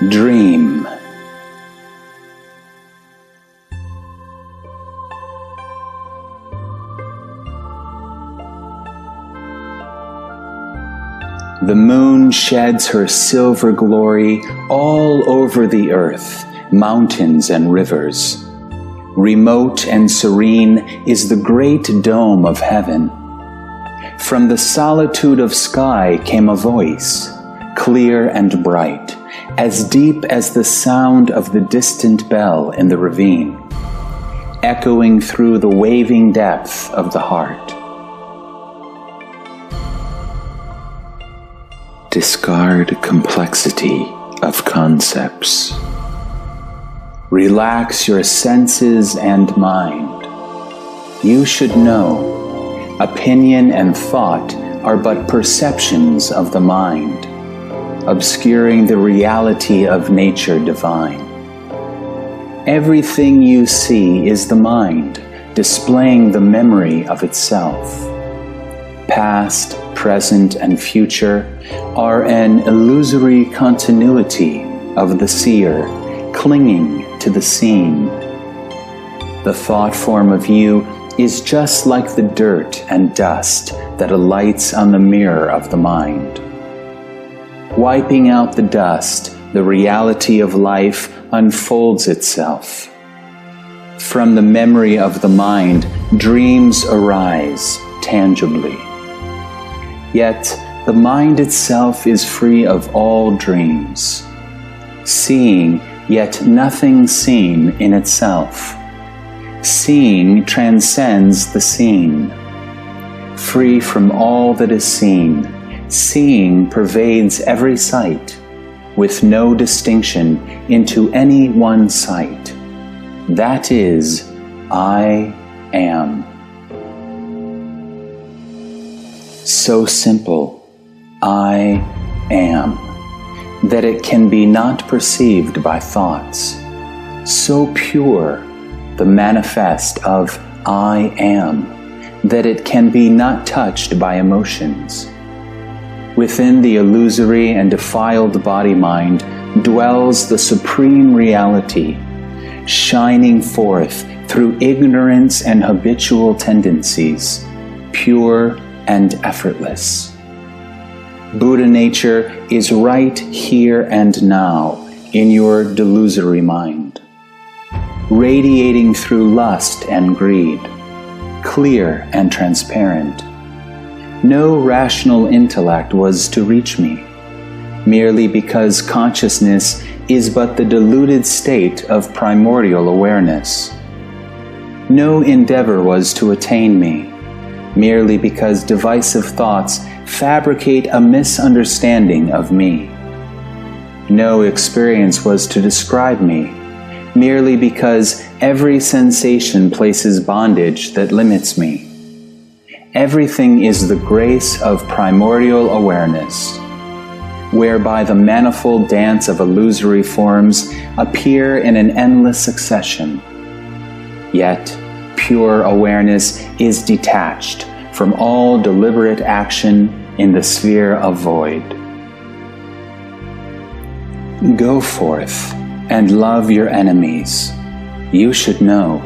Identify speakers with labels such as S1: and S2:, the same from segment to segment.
S1: Dream. The moon sheds her silver glory all over the earth, mountains and rivers. Remote and serene is the great dome of heaven. From the solitude of sky came a voice, clear and bright, as deep as the sound of the distant bell in the ravine, echoing through the waving depth of the heart. Discard complexity of concepts. Relax your senses and mind. You should know, opinion and thought are but perceptions of the mind, obscuring the reality of nature divine. Everything you see is the mind, displaying the memory of itself. Past, present, and future are an illusory continuity of the seer, clinging to the seen. The thought form of you is just like the dirt and dust that alights on the mirror of the mind. Wiping out the dust, the reality of life unfolds itself. From the memory of the mind, dreams arise tangibly. Yet, the mind itself is free of all dreams, seeing yet nothing seen in itself. Seeing transcends the seen. Free from all that is seen, seeing pervades every sight, with no distinction into any one sight. That is, I am. So simple, I am, that it can be not perceived by thoughts. So pure, the manifest of I am, that it can be not touched by emotions. Within the illusory and defiled body-mind dwells the supreme reality, shining forth through ignorance and habitual tendencies, pure and effortless. Buddha nature is right here and now in your delusory mind, radiating through lust and greed, clear and transparent. No rational intellect was to reach me, merely because consciousness is but the deluded state of primordial awareness. No endeavor was to attain me, merely because divisive thoughts fabricate a misunderstanding of me. No experience was to describe me, merely because every sensation places bondage that limits me. Everything is the grace of primordial awareness, whereby the manifold dance of illusory forms appear in an endless succession. Yet, pure awareness is detached from all deliberate action in the sphere of void. Go forth and love your enemies. You should know,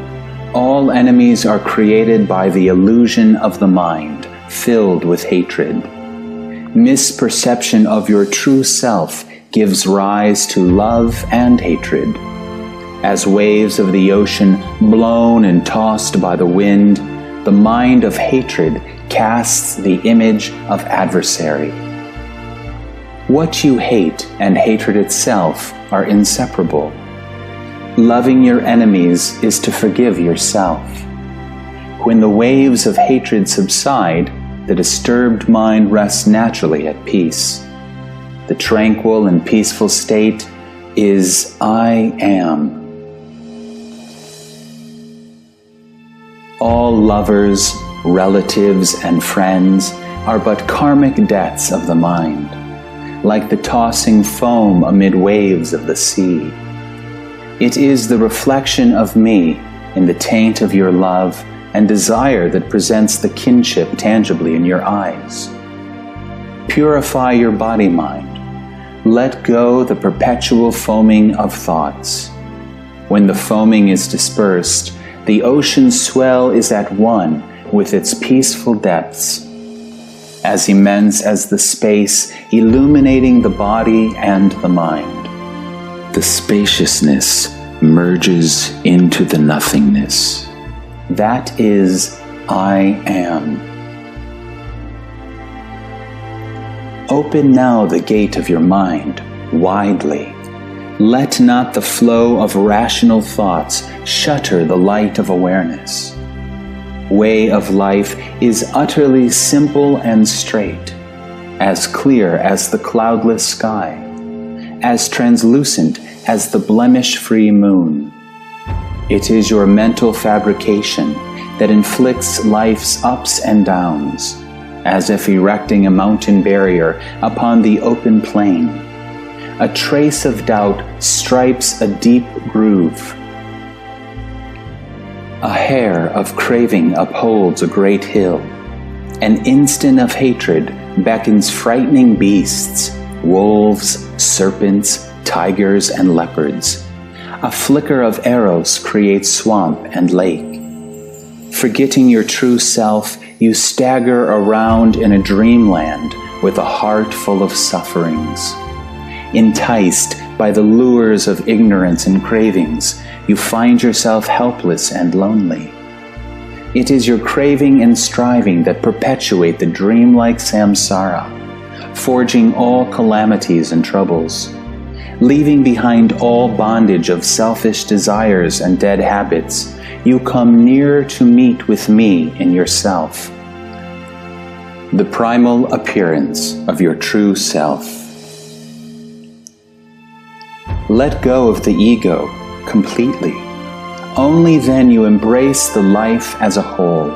S1: all enemies are created by the illusion of the mind, filled with hatred. Misperception of your true self gives rise to love and hatred. As waves of the ocean blown and tossed by the wind, the mind of hatred casts the image of adversary. What you hate and hatred itself are inseparable. Loving your enemies is to forgive yourself. When the waves of hatred subside, the disturbed mind rests naturally at peace. The tranquil and peaceful state is I am. All lovers, relatives, and friends are but karmic debts of the mind, like the tossing foam amid waves of the sea. It is the reflection of me in the taint of your love and desire that presents the kinship tangibly in your eyes. Purify your body-mind. let go the perpetual foaming of thoughts. When the foaming is dispersed, the ocean's swell is at one with its peaceful depths, as immense as the space illuminating the body and the mind. The spaciousness merges into the nothingness. That is, I am. Open now the gate of your mind widely. Let not the flow of rational thoughts shutter the light of awareness. Way of life is utterly simple and straight, as clear as the cloudless sky, as translucent as the blemish-free moon. It is your mental fabrication that inflicts life's ups and downs, as if erecting a mountain barrier upon the open plain. A trace of doubt stripes a deep groove. A hair of craving upholds a great hill. An instant of hatred beckons frightening beasts, wolves, serpents, tigers, and leopards. A flicker of arrows creates swamp and lake. Forgetting your true self, you stagger around in a dreamland with a heart full of sufferings. Enticed by the lures of ignorance and cravings, you find yourself helpless and lonely. It is your craving and striving that perpetuate the dreamlike samsara, forging all calamities and troubles. Leaving behind all bondage of selfish desires and dead habits, you come nearer to meet with me in yourself, the primal appearance of your true self. Let go of the ego completely. Only then you embrace the life as a whole.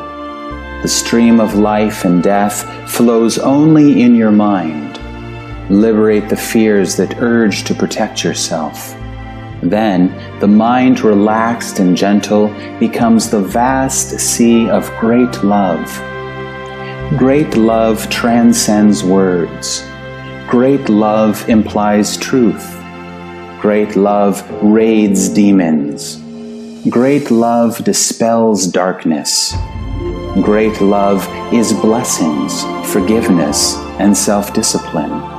S1: The stream of life and death flows only in your mind. Liberate the fears that urge to protect yourself. Then, the mind, relaxed and gentle, becomes the vast sea of great love. Great love transcends words. Great love implies truth. Great love raids demons. Great love dispels darkness. Great love is blessings, forgiveness, and self-discipline.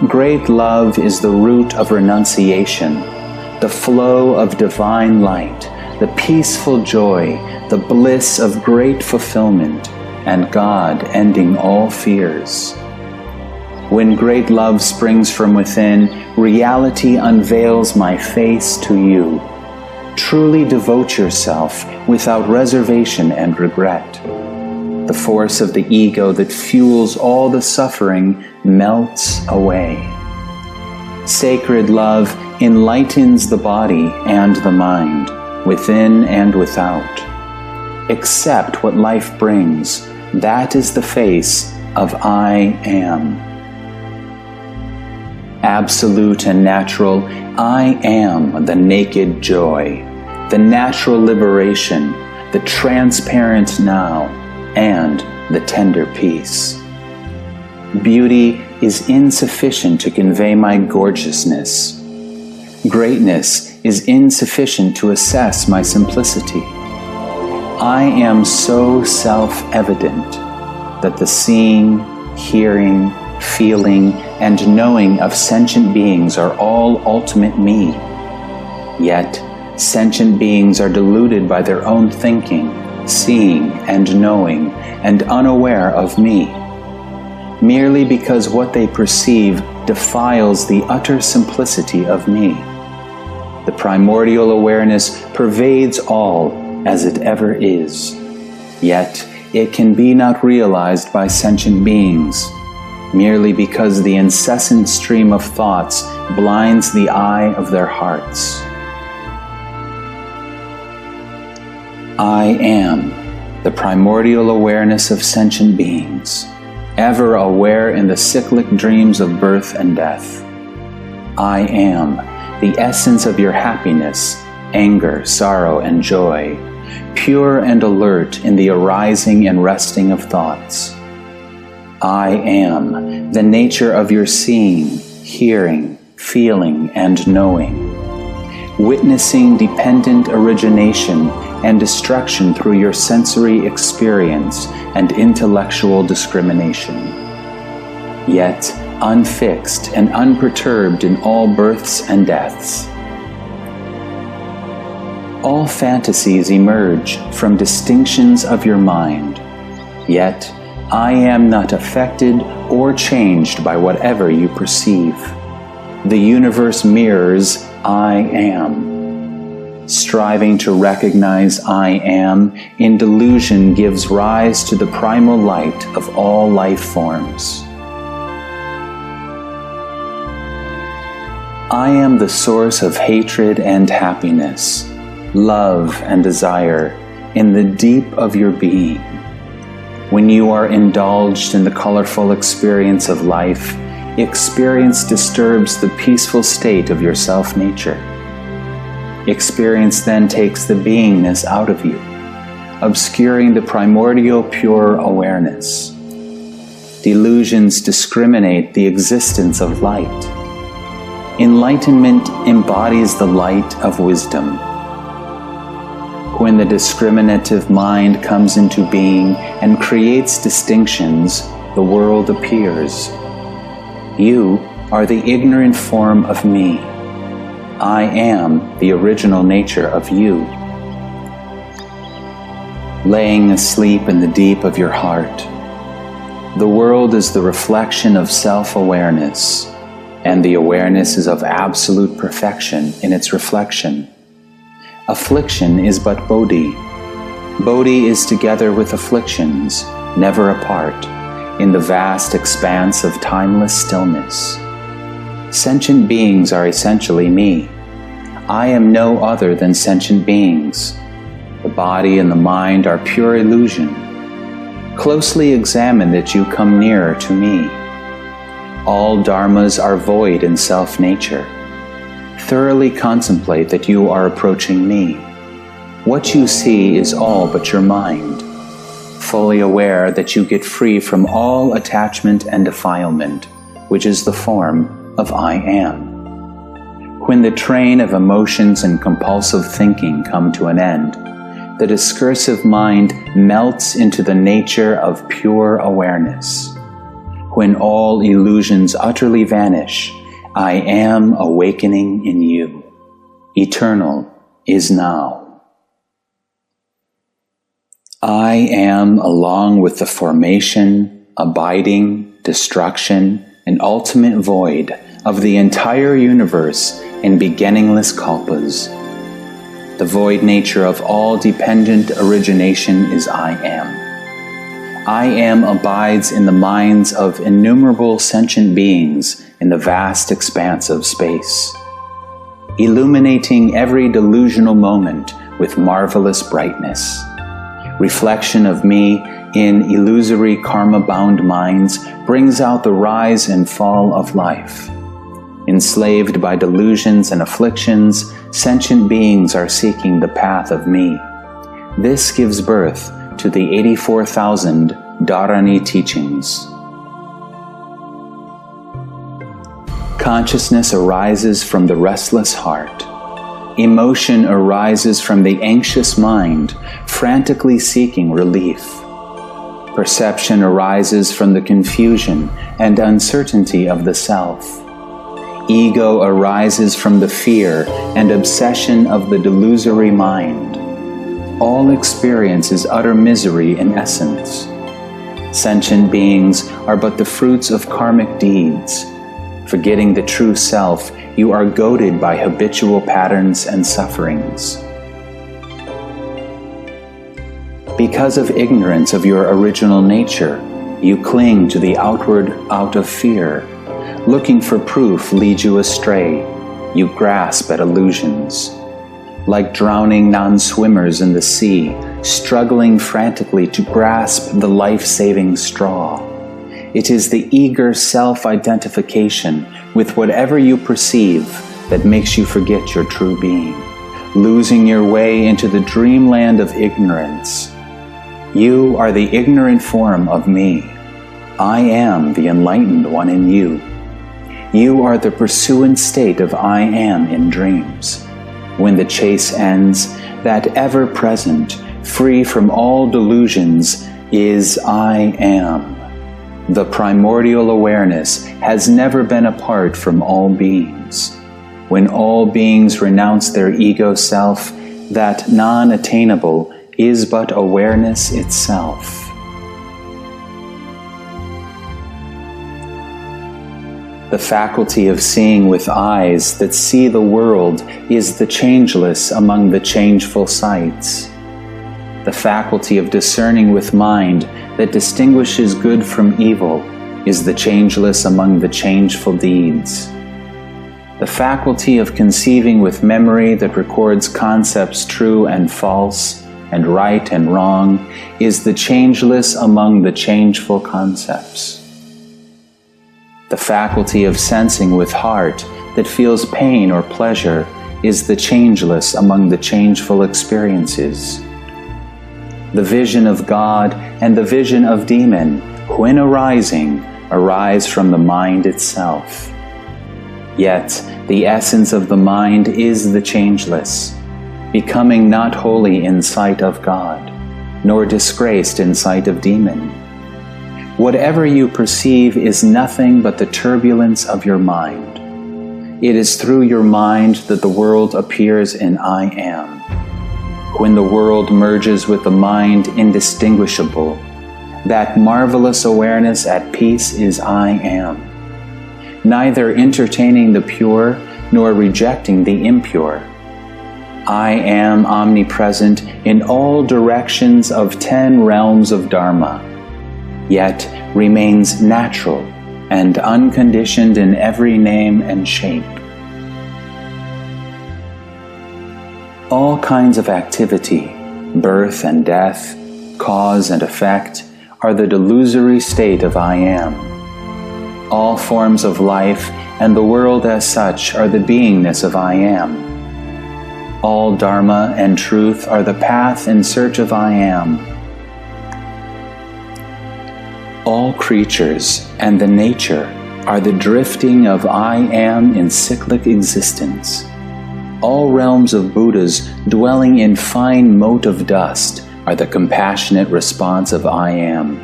S1: Great love is the root of renunciation, the flow of divine light, the peaceful joy, the bliss of great fulfillment, and God ending all fears. When great love springs from within, reality unveils my face to you. Truly devote yourself without reservation and regret. The force of the ego that fuels all the suffering melts away. Sacred love enlightens the body and the mind, within and without. Accept what life brings. That is the face of I am. Absolute and natural, I am the naked joy, the natural liberation, the transparent now, and the tender peace. Beauty is insufficient to convey my gorgeousness. Greatness is insufficient to assess my simplicity. I am so self-evident that the seeing, hearing, feeling, and knowing of sentient beings are all ultimate me. Yet, sentient beings are deluded by their own thinking, seeing and knowing, and unaware of me, merely because what they perceive defiles the utter simplicity of me. The primordial awareness pervades all as it ever is, yet it can be not realized by sentient beings, merely because the incessant stream of thoughts blinds the eye of their hearts. I am the primordial awareness of sentient beings, ever aware in the cyclic dreams of birth and death. I am the essence of your happiness, anger, sorrow, and joy, pure and alert in the arising and resting of thoughts. I am the nature of your seeing, hearing, feeling, and knowing, witnessing dependent origination and destruction through your sensory experience and intellectual discrimination, yet unfixed and unperturbed in all births and deaths. All fantasies emerge from distinctions of your mind, yet I am not affected or changed by whatever you perceive. The universe mirrors I am. Striving to recognize I am in delusion gives rise to the primal light of all life forms. I am the source of hatred and happiness, love and desire in the deep of your being. When you are indulged in the colorful experience of life, experience disturbs the peaceful state of your self-nature. Experience then takes the beingness out of you, obscuring the primordial pure awareness. Delusions discriminate the existence of light. Enlightenment embodies the light of wisdom. When the discriminative mind comes into being and creates distinctions, the world appears. You are the ignorant form of me. I am the original nature of you. Laying asleep in the deep of your heart, the world is the reflection of self-awareness, and the awareness is of absolute perfection in its reflection. Affliction is but bodhi. Bodhi is together with afflictions, never apart, in the vast expanse of timeless stillness. Sentient beings are essentially me. I am no other than sentient beings. The body and the mind are pure illusion. Closely examine that you come nearer to me. All dharmas are void in self-nature. Thoroughly contemplate that you are approaching me. What you see is all but your mind. Fully aware that you get free from all attachment and defilement, which is the form of I am. When the train of emotions and compulsive thinking come to an end, the discursive mind melts into the nature of pure awareness. When all illusions utterly vanish, I am awakening in you. Eternal is now. I am, along with the formation, abiding, destruction, and ultimate void of the entire universe in beginningless kalpas. The void nature of all dependent origination is I am. I am abides in the minds of innumerable sentient beings in the vast expanse of space, illuminating every delusional moment with marvelous brightness. Reflection of me in illusory karma-bound minds brings out the rise and fall of life. Enslaved by delusions and afflictions, sentient beings are seeking the path of me. This gives birth to the 84,000 Dharani teachings. Consciousness arises from the restless heart. Emotion arises from the anxious mind, frantically seeking relief. Perception arises from the confusion and uncertainty of the self. Ego arises from the fear and obsession of the delusory mind. All experience is utter misery in essence. Sentient beings are but the fruits of karmic deeds. Forgetting the true self, you are goaded by habitual patterns and sufferings. Because of ignorance of your original nature, you cling to the outward out of fear. Looking for proof leads you astray. You grasp at illusions. Like drowning non-swimmers in the sea, struggling frantically to grasp the life-saving straw. It is the eager self-identification with whatever you perceive that makes you forget your true being, losing your way into the dreamland of ignorance. You are the ignorant form of me. I am the enlightened one in you. you are the pursuant state of I am in dreams. When the chase ends, that ever-present, free from all delusions, is I am. The primordial awareness has never been apart from all beings. When all beings renounce their ego self, that non-attainable is but awareness itself. The faculty of seeing with eyes that see the world is the changeless among the changeful sights. The faculty of discerning with mind that distinguishes good from evil is the changeless among the changeful deeds. The faculty of conceiving with memory that records concepts true and false, and right and wrong, is the changeless among the changeful concepts. The faculty of sensing with heart that feels pain or pleasure is the changeless among the changeful experiences. The vision of God and the vision of demon, when arising, arise from the mind itself. Yet the essence of the mind is the changeless, becoming not holy in sight of God, nor disgraced in sight of demon. Whatever you perceive is nothing but the turbulence of your mind. It is through your mind that the world appears in I am. When the world merges with the mind indistinguishable, that marvelous awareness at peace is I am, neither entertaining the pure nor rejecting the impure. I am omnipresent in all directions of 10 realms of Dharma, yet remains natural and unconditioned in every name and shape. All kinds of activity, birth and death, cause and effect, are the delusory state of I am. All forms of life and the world as such are the beingness of I am. All Dharma and truth are the path in search of I am. All creatures and the nature are the drifting of I am in cyclic existence. All realms of Buddhas dwelling in fine mote of dust are the compassionate response of I am.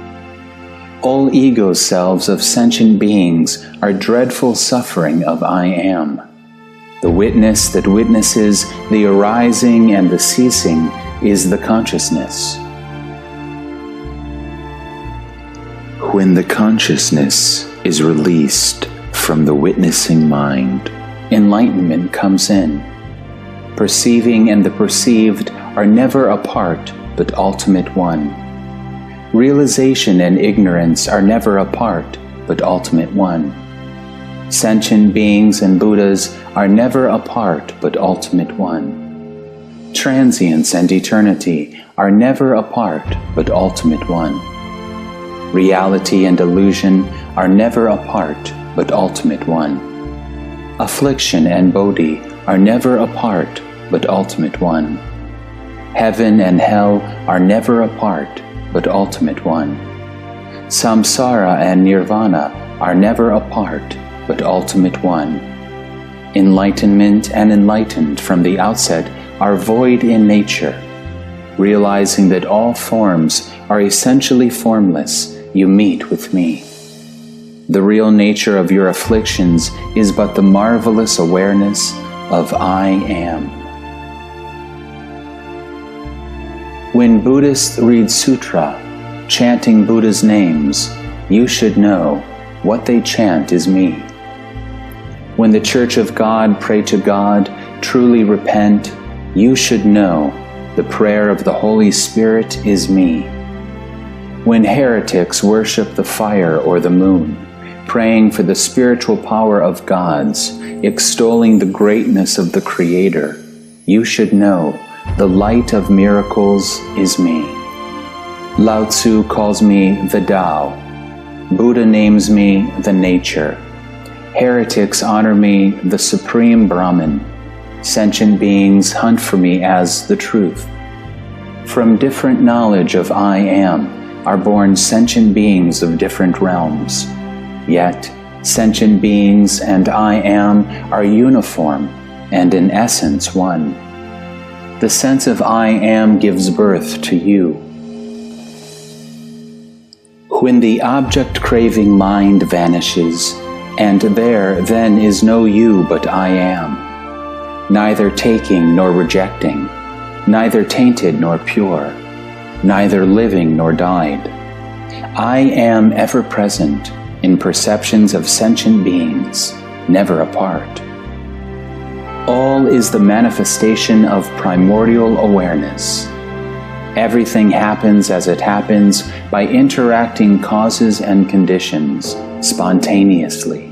S1: All ego selves of sentient beings are dreadful suffering of I am. The witness that witnesses the arising and the ceasing is the consciousness. When the consciousness is released from the witnessing mind, enlightenment comes in. Perceiving and the perceived are never apart, but ultimate one. Realization and ignorance are never apart, but ultimate one. Sentient beings and Buddhas are never apart, but ultimate one. Transience and eternity are never apart, but ultimate one. Reality and illusion are never apart, but ultimate one. Affliction and bodhi are never apart, but ultimate one. Heaven and hell are never apart, but ultimate one. Samsara and nirvana are never apart, but ultimate one. Enlightenment and enlightened from the outset are void in nature. Realizing that all forms are essentially formless, you meet with me. The real nature of your afflictions is but the marvelous awareness of I am. When Buddhists read sutra, chanting Buddha's names, you should know what they chant is me. When the Church of God pray to God, truly repent, you should know the prayer of the Holy Spirit is me. When heretics worship the fire or the moon, praying for the spiritual power of gods, extolling the greatness of the Creator, you should know the light of miracles is me. Lao Tzu calls me the Tao. Buddha names me the nature. Heretics honor me the supreme Brahman. Sentient beings hunt for me as the truth. From different knowledge of I am are born sentient beings of different realms. Yet, Sentient beings and I am are uniform and in essence one. The sense of I am gives birth to you. When the object-craving mind vanishes, and there then is no you but I am, neither taking nor rejecting, neither tainted nor pure, neither living nor died. I am ever present in perceptions of sentient beings, never apart. All is the manifestation of primordial awareness. Everything happens as it happens by interacting causes and conditions spontaneously.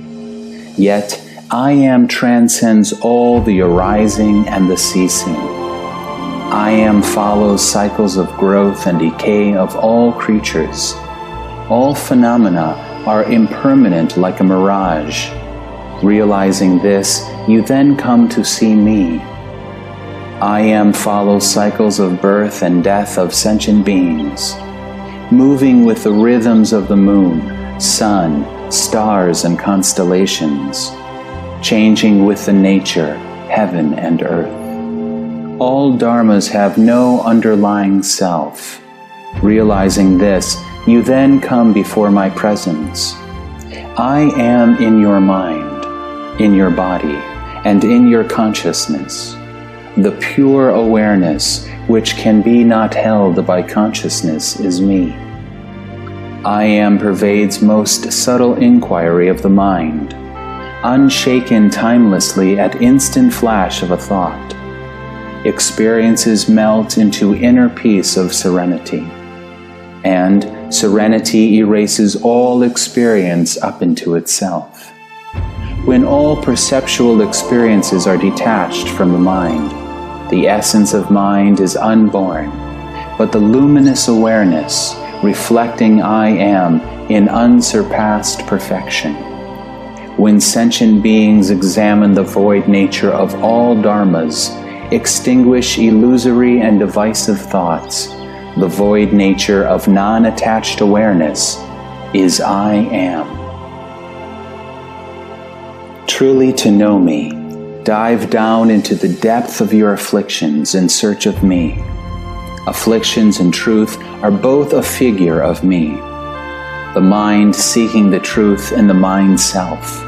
S1: Yet, I am transcends all the arising and the ceasing. I am follows cycles of growth and decay of all creatures. All phenomena are impermanent like a mirage. Realizing this, you then come to see me. I am follows cycles of birth and death of sentient beings, moving with the rhythms of the moon, sun, stars, and constellations, changing with the nature, heaven and earth. All dharmas have no underlying self. Realizing this, you then come before my presence. I am in your mind, in your body, and in your consciousness. The pure awareness, which can be not held by consciousness, is me. I am pervades most subtle inquiry of the mind, unshaken timelessly at instant flash of a thought. Experiences melt into inner peace of serenity, and serenity erases all experience up into itself. When all perceptual experiences are detached from the mind, the essence of mind is unborn, but the luminous awareness, reflecting I am in unsurpassed perfection. When sentient beings examine the void nature of all dharmas, extinguish illusory and divisive thoughts, the void nature of non-attached awareness is I am. Truly to know me, dive down into the depth of your afflictions in search of me. Afflictions and truth are both a figure of me. The mind seeking the truth in the mind self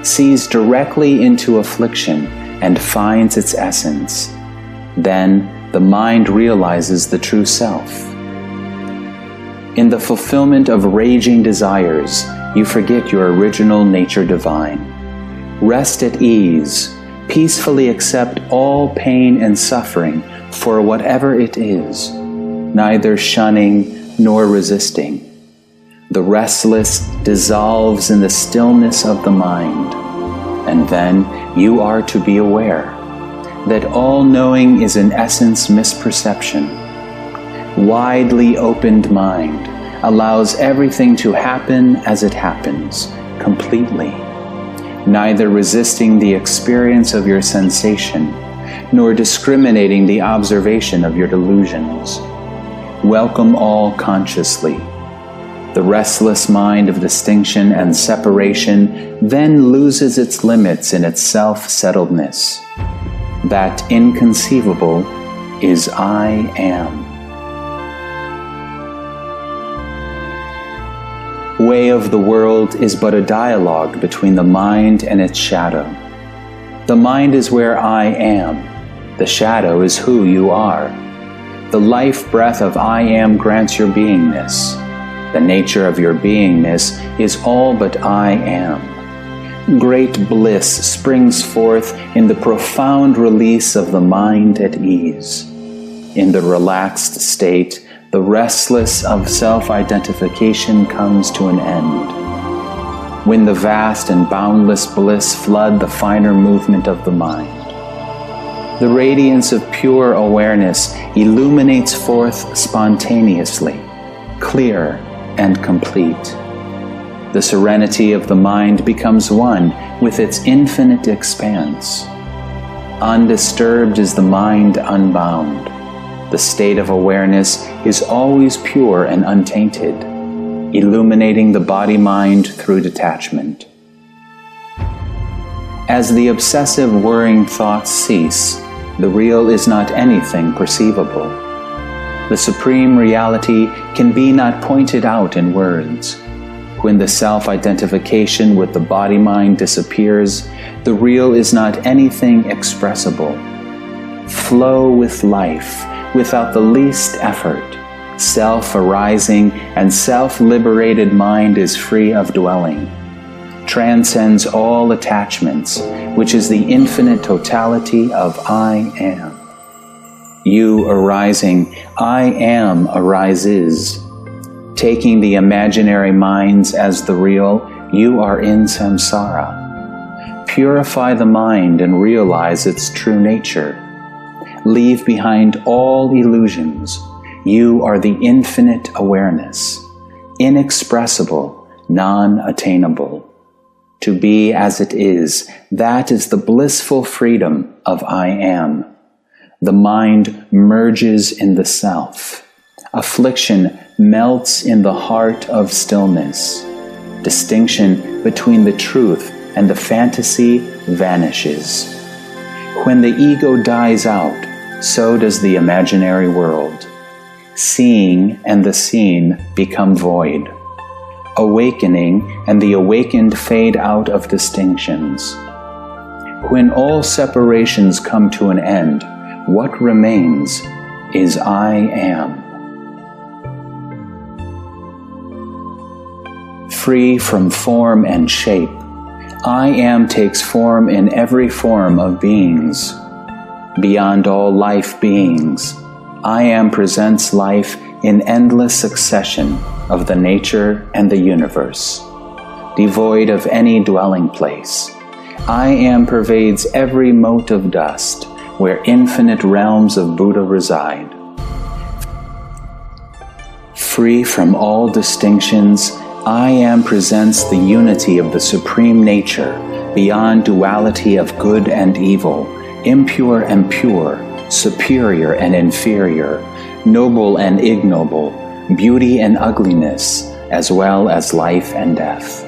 S1: sees directly into affliction and finds its essence. Then the mind realizes the true self. In the fulfillment of raging desires, you forget your original nature divine. Rest at ease, peacefully accept all pain and suffering for whatever it is, neither shunning nor resisting. The restless dissolves in the stillness of the mind, and then you are to be aware that all knowing is in essence misperception. Widely opened mind allows everything to happen as it happens, completely, neither resisting the experience of your sensation, nor discriminating the observation of your delusions. Welcome all consciously. The restless mind of distinction and separation then loses its limits in its self-settledness. That inconceivable is I am. Way of the world is but a dialogue between the mind and its shadow. The mind is where I am. The shadow is who you are. The life breath of I am grants your beingness. The nature of your beingness is all but I am. Great bliss springs forth in the profound release of the mind at ease. In the relaxed state, the restless of self-identification comes to an end. When the vast and boundless bliss flood the finer movement of the mind, the radiance of pure awareness illuminates forth spontaneously, clear and complete. The serenity of the mind becomes one with its infinite expanse. Undisturbed is the mind unbound. The state of awareness is always pure and untainted, illuminating the body-mind through detachment. As the obsessive worrying thoughts cease, the real is not anything perceivable. The supreme reality can be not pointed out in words. When the self-identification with the body-mind disappears, the real is not anything expressible. Flow with life without the least effort. Self-arising and self-liberated mind is free of dwelling. Transcends all attachments, which is the infinite totality of I am. You arising, I am arises. Taking the imaginary minds as the real, you are in samsara. Purify the mind and realize its true nature. Leave behind all illusions. You are the infinite awareness, inexpressible, non-attainable. To be as it is, that is the blissful freedom of I am. The mind merges in the self. Affliction melts in the heart of stillness. Distinction between the truth and the fantasy vanishes. When the ego dies out, so does the imaginary world. Seeing and the seen become void. Awakening and the awakened fade out of distinctions. When all separations come to an end, what remains is I am. Free from form and shape, I am takes form in every form of beings. Beyond all life beings, I am presents life in endless succession of the nature and the universe. Devoid of any dwelling place, I am pervades every mote of dust where infinite realms of Buddha reside. Free from all distinctions, I am presents the unity of the supreme nature, beyond duality of good and evil, impure and pure, superior and inferior, noble and ignoble, beauty and ugliness, as well as life and death.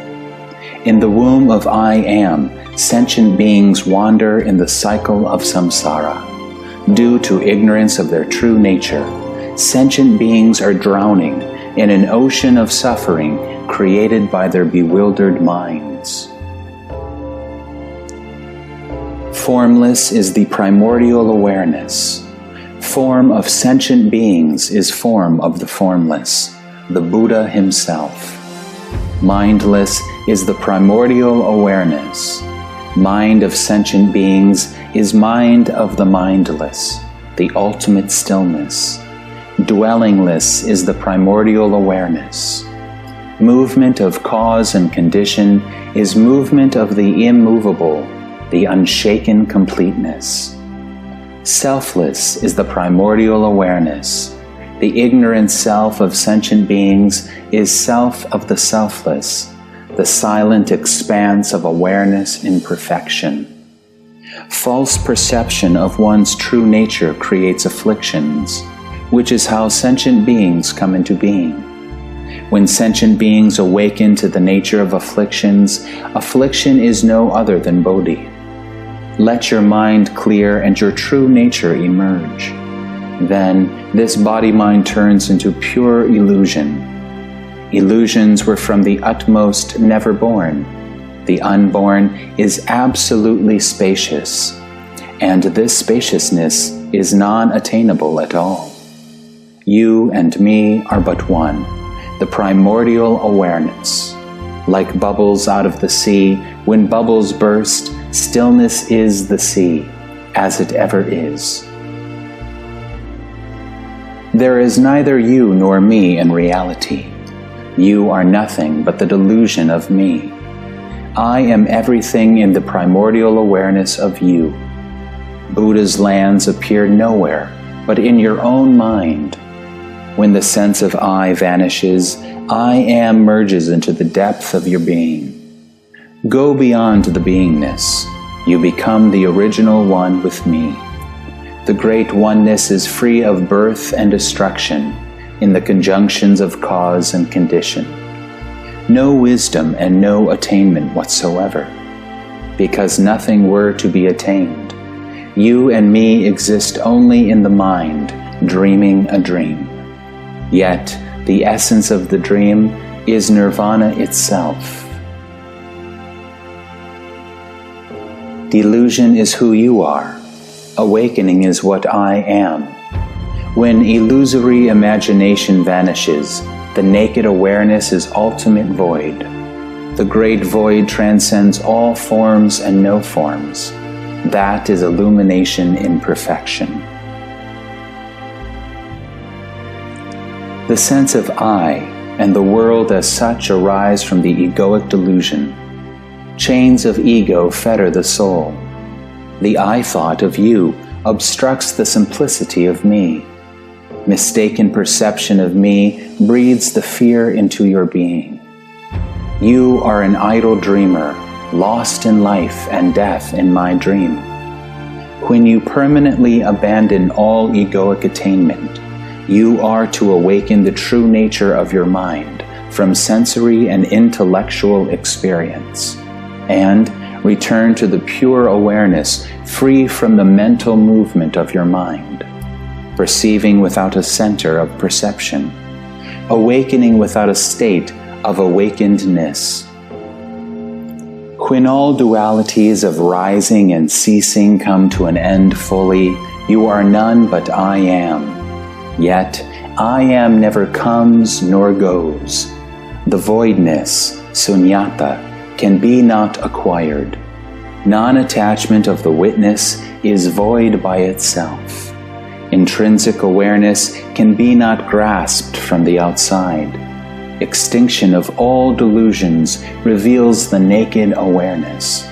S1: In the womb of I am, sentient beings wander in the cycle of samsara. Due to ignorance of their true nature, sentient beings are drowning in an ocean of suffering created by their bewildered minds. Formless is the primordial awareness. Form of sentient beings is form of the formless, the Buddha himself. Mindless is the primordial awareness. Mind of sentient beings is mind of the mindless, the ultimate stillness. Dwellingless is the primordial awareness. Movement of cause and condition is movement of the immovable, the unshaken completeness. Selfless is the primordial awareness. The ignorant self of sentient beings is self of the selfless, the silent expanse of awareness in perfection. False perception of one's true nature creates afflictions, which is how sentient beings come into being. When sentient beings awaken to the nature of afflictions, affliction is no other than bodhi. Let your mind clear and your true nature emerge. Then this body-mind turns into pure illusion. Illusions were from the utmost never born. The unborn is absolutely spacious, and this spaciousness is non-attainable at all. You and me are but one, the primordial awareness. Like bubbles out of the sea, when bubbles burst, stillness is the sea, as it ever is. There is neither you nor me in reality. You are nothing but the delusion of me. I am everything in the primordial awareness of you. Buddha's lands appear nowhere but in your own mind. When the sense of I vanishes, I am merges into the depth of your being. Go beyond the beingness. You become the original one with me. The great oneness is free of birth and destruction in the conjunctions of cause and condition. No wisdom and no attainment whatsoever. because nothing were to be attained. You and me exist only in the mind, dreaming a dream. Yet, the essence of the dream is nirvana itself. Delusion is who you are. Awakening is what I am. When illusory imagination vanishes, the naked awareness is ultimate void. The great void transcends all forms and no forms. That is illumination in perfection. The sense of I and the world as such arise from the egoic delusion. Chains of ego fetter the soul. The I thought of you obstructs the simplicity of me. Mistaken perception of me breeds the fear into your being. You are an idle dreamer, lost in life and death in my dream. When you permanently abandon all egoic attainment, you are to awaken the true nature of your mind from sensory and intellectual experience, and return to the pure awareness free from the mental movement of your mind, perceiving without a center of perception, awakening without a state of awakenedness. When all dualities of rising and ceasing come to an end fully, you are none but I am. Yet, I am never comes nor goes. The voidness, sunyata, can be not acquired. Non-attachment of the witness is void by itself. Intrinsic awareness can be not grasped from the outside. Extinction of all delusions reveals the naked awareness.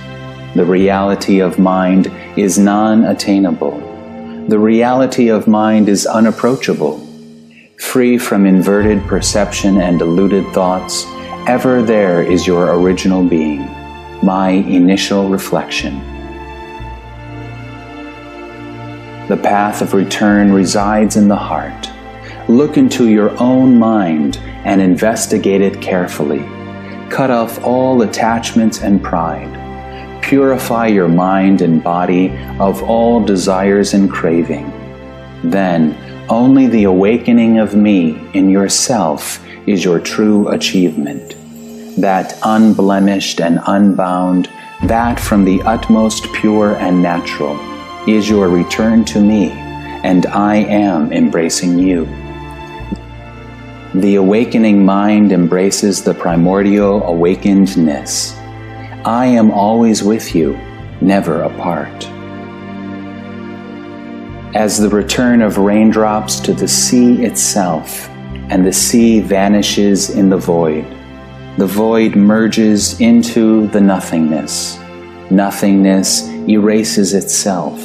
S1: The reality of mind is non-attainable. The reality of mind is unapproachable. Free from inverted perception and deluded thoughts, ever there is your original being, my initial reflection. The path of return resides in the heart. Look into your own mind and investigate it carefully. Cut off all attachments and pride. Purify your mind and body of all desires and craving. Then, only the awakening of me in yourself is your true achievement. That unblemished and unbound, that from the utmost pure and natural, is your return to me, and I am embracing you. The awakening mind embraces the primordial awakenedness. I am always with you, never apart. As the return of raindrops to the sea itself, and the sea vanishes in the void merges into the nothingness. Nothingness erases itself.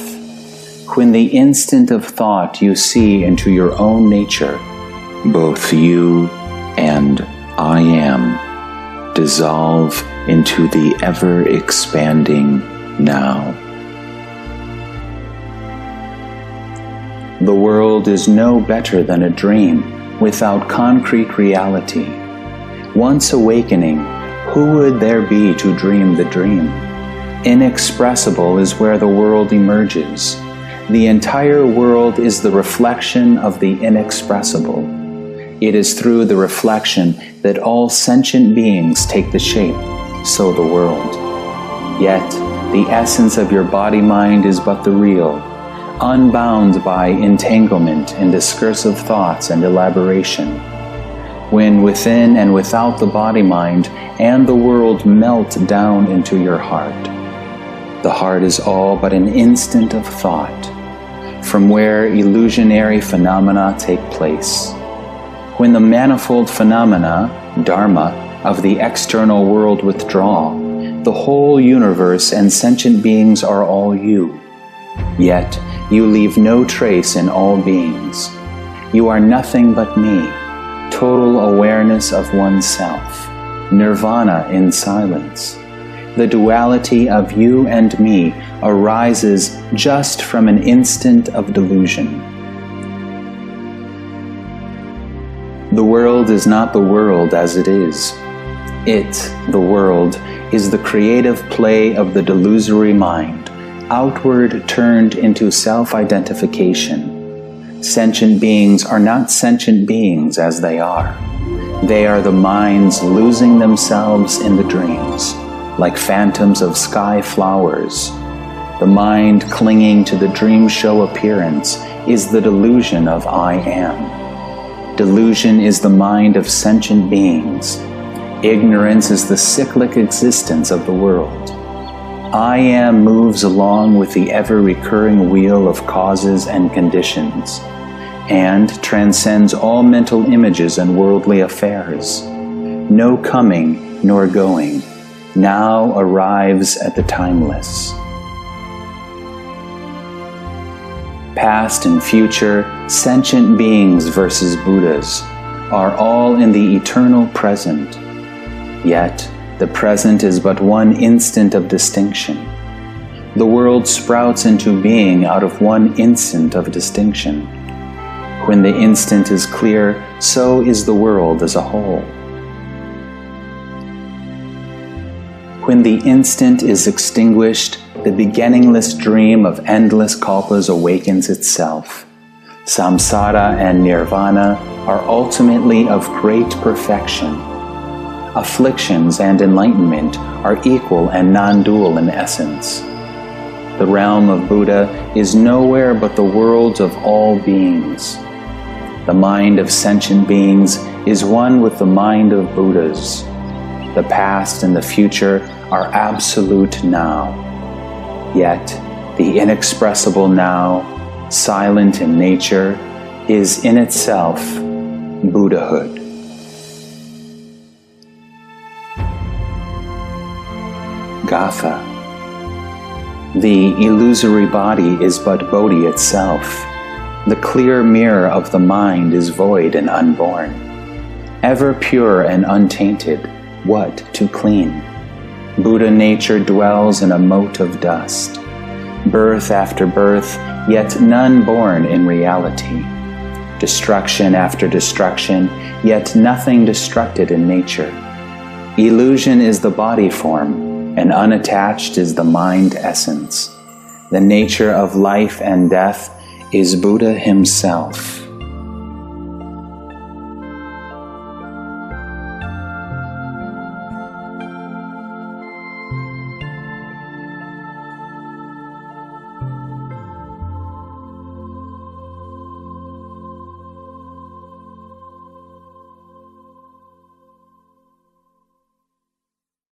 S1: When the instant of thought you see into your own nature, both you and I am dissolve into the ever-expanding now. The world is no better than a dream without concrete reality. Once awakening, who would there be to dream the dream? Inexpressible is where the world emerges. The entire world is the reflection of the inexpressible. It is through the reflection that all sentient beings take the shape, so the world. Yet, the essence of your body-mind is but the real, unbound by entanglement in discursive thoughts and elaboration. When within and without the body-mind and the world melt down into your heart, the heart is all but an instant of thought, from where illusionary phenomena take place. When the manifold phenomena, dharma, of the external world withdraw, the whole universe and sentient beings are all you. Yet you leave no trace in all beings. You are nothing but me, total awareness of oneself, nirvana in silence. The duality of you and me arises just from an instant of delusion. The world is not the world as it is. It, the world, is the creative play of the delusory mind, outward turned into self-identification. Sentient beings are not sentient beings as they are. They are the minds losing themselves in the dreams, like phantoms of sky flowers. The mind clinging to the dream show appearance is the delusion of I am. Delusion is the mind of sentient beings. Ignorance is the cyclic existence of the world. I am moves along with the ever-recurring wheel of causes and conditions, and transcends all mental images and worldly affairs. No coming nor going, now arrives at the timeless. Past and future, sentient beings versus Buddhas, are all in the eternal present. Yet, the present is but one instant of distinction. The world sprouts into being out of one instant of distinction. When the instant is clear, so is the world as a whole. When the instant is extinguished, the beginningless dream of endless kalpas awakens itself. Samsara and nirvana are ultimately of great perfection. Afflictions and enlightenment are equal and non-dual in essence. The realm of Buddha is nowhere but the world of all beings. The mind of sentient beings is one with the mind of Buddhas. The past and the future are absolute now. Yet, the inexpressible now, silent in nature, is in itself Buddhahood. Gatha. The illusory body is but Bodhi itself. The clear mirror of the mind is void and unborn. Ever pure and untainted, what to clean? Buddha nature dwells in a mote of dust. Birth after birth, yet none born in reality. Destruction after destruction, yet nothing destructed in nature. Illusion is the body form, and unattached is the mind essence. The nature of life and death is Buddha himself.